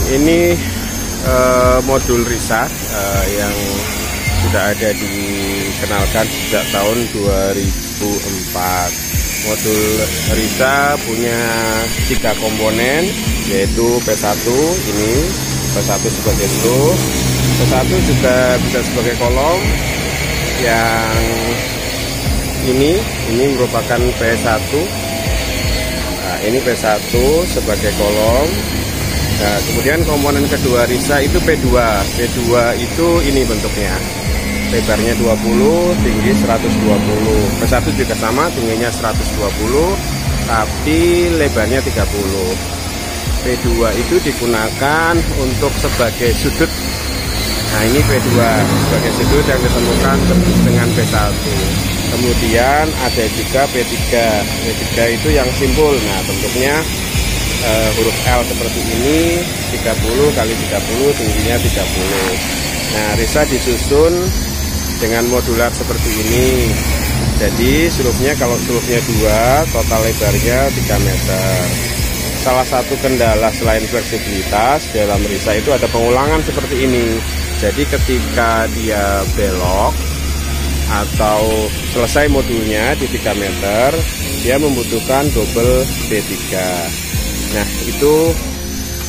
Ini modul RISA yang sudah ada dikenalkan sejak tahun 2004. Modul RISA punya 3 komponen, yaitu P1 ini, P1 sebagai slow, P1 juga bisa sebagai kolom. Yang ini merupakan P1. Nah, ini P1 sebagai kolom. Nah, kemudian komponen kedua RISA itu P2. P2 itu ini bentuknya. Lebarnya 20, tinggi 120. P1 juga sama, tingginya 120, tapi lebarnya 30. P2 itu digunakan untuk sebagai sudut. Nah, ini P2 sebagai sudut yang ditemukan dengan P1. Kemudian ada juga P3. P3 itu yang simpul. Nah, bentuknya huruf L seperti ini, 30 kali 30, tingginya 30. Nah, RISA disusun dengan modular seperti ini. Jadi sulupnya, kalau sulupnya 2, total lebarnya 3 meter. Salah satu kendala selain fleksibilitas dalam RISA itu ada pengulangan seperti ini. Jadi ketika dia belok atau selesai modulnya di 3 meter, dia membutuhkan double B3. Nah, itu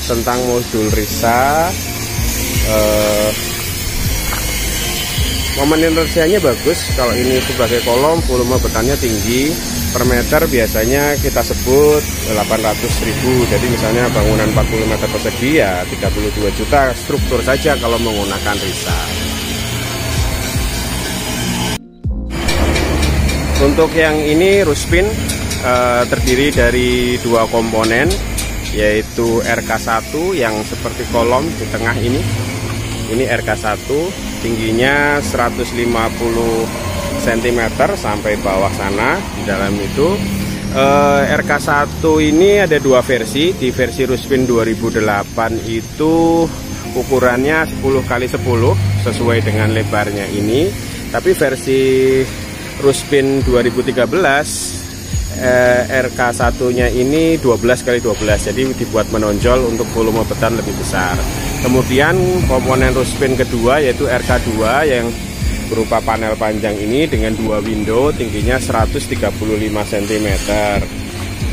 tentang modul RISA. Momen inersianya bagus. Kalau ini sebagai kolom, volume betonnya tinggi. Per meter biasanya kita sebut 800.000. Jadi misalnya bangunan 40 meter persegi ya 32 juta struktur saja kalau menggunakan RISA. Untuk yang ini Ruspin terdiri dari 2 komponen, yaitu RK1 yang seperti kolom di tengah ini. Ini RK1, tingginya 150 cm sampai bawah sana. Di dalam itu RK1 ini ada 2 versi. Di versi Ruspin 2008 itu ukurannya 10 x 10 sesuai dengan lebarnya ini. Tapi versi Ruspin 2013 RK1-nya ini 12 x 12, jadi dibuat menonjol untuk volume beton lebih besar. Kemudian komponen Ruspin kedua yaitu RK2 yang berupa panel panjang ini dengan 2 window, tingginya 135 cm.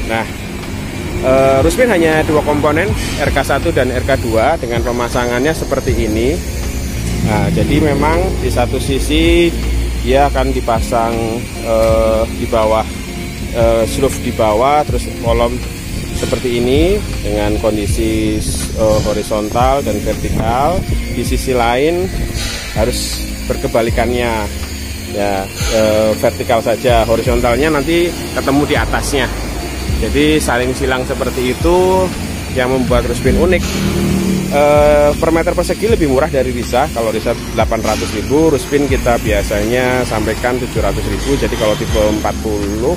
Nah, Ruspin hanya 2 komponen, RK1 dan RK2, dengan pemasangannya seperti ini. Nah, jadi memang di satu sisi dia akan dipasang di bawah, sloof di bawah, terus kolom seperti ini dengan kondisi horizontal dan vertikal. Di sisi lain harus berkebalikannya, ya, vertikal saja, horizontalnya nanti ketemu di atasnya. Jadi saling silang seperti itu yang membuat Ruspin unik. Per meter persegi lebih murah dari RISA. Kalau RISA 800.000, Ruspin kita biasanya sampaikan 700.000. Jadi kalau tipe 40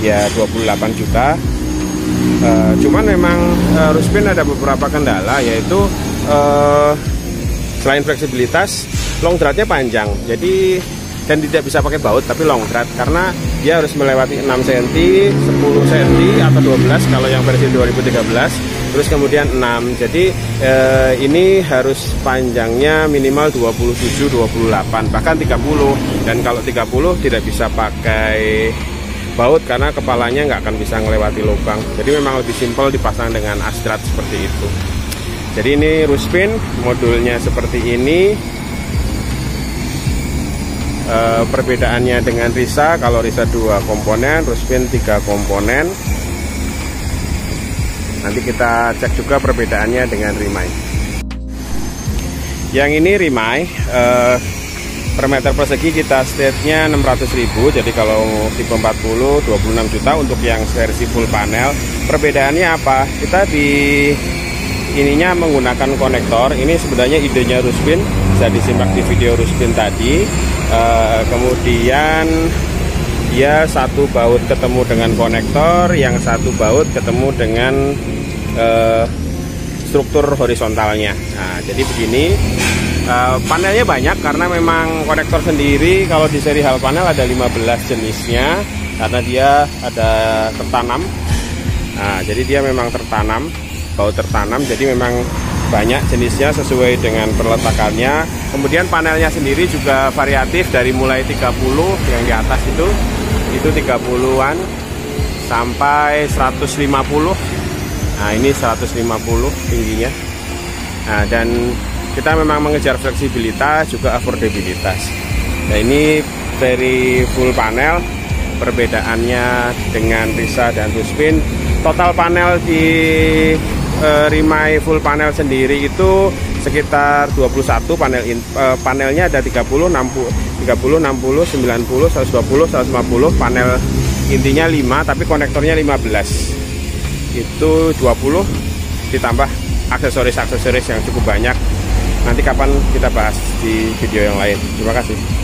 ya 28 juta. Cuman memang Ruspin ada beberapa kendala, yaitu selain fleksibilitas, long dratnya panjang. Jadi dan tidak bisa pakai baut tapi long drat, karena dia harus melewati 6 cm, 10 cm atau 12 kalau yang versi 2013. Terus kemudian 6. Jadi ini harus panjangnya minimal 27, 28, bahkan 30. Dan kalau 30 tidak bisa pakai baut karena kepalanya nggak akan bisa melewati lubang. Jadi memang lebih simpel dipasang dengan asdrat seperti itu. Jadi ini Ruspin modulnya seperti ini. Perbedaannya dengan RISA, kalau RISA 2 komponen, Ruspin 3 komponen. Nanti kita cek juga perbedaannya dengan Rimai. Yang ini Rimai, per meter persegi kita state-nya 600.000. Jadi kalau tipe 40 26 juta untuk yang versi full panel. Perbedaannya apa? Kita di ininya menggunakan konektor. Ini sebenarnya idenya Ruspin, bisa disimak di video Ruspin tadi. Kemudian dia satu baut ketemu dengan konektor, yang satu baut ketemu dengan struktur horizontalnya. Nah, jadi begini. Panelnya banyak karena memang konektor sendiri kalau di seri hal panel ada 15 jenisnya, karena dia ada tertanam. Nah, jadi dia memang tertanam, baut tertanam, jadi memang banyak jenisnya sesuai dengan perletakannya. Kemudian panelnya sendiri juga variatif dari mulai 30 yang di atas itu 30-an sampai 150. Nah, ini 150 tingginya. Nah, dan kita memang mengejar fleksibilitas juga affordabilitas. Nah, ini dari full panel, perbedaannya dengan Risa dan Tuspin. Total panel di Rimai full panel sendiri itu sekitar 21 panelnya ada 30, 60, 90, 90, 120, 150 panel intinya 5 tapi konektornya 15. Itu 20 ditambah aksesoris yang cukup banyak. Nanti kapan kita bahas di video yang lain. Terima kasih.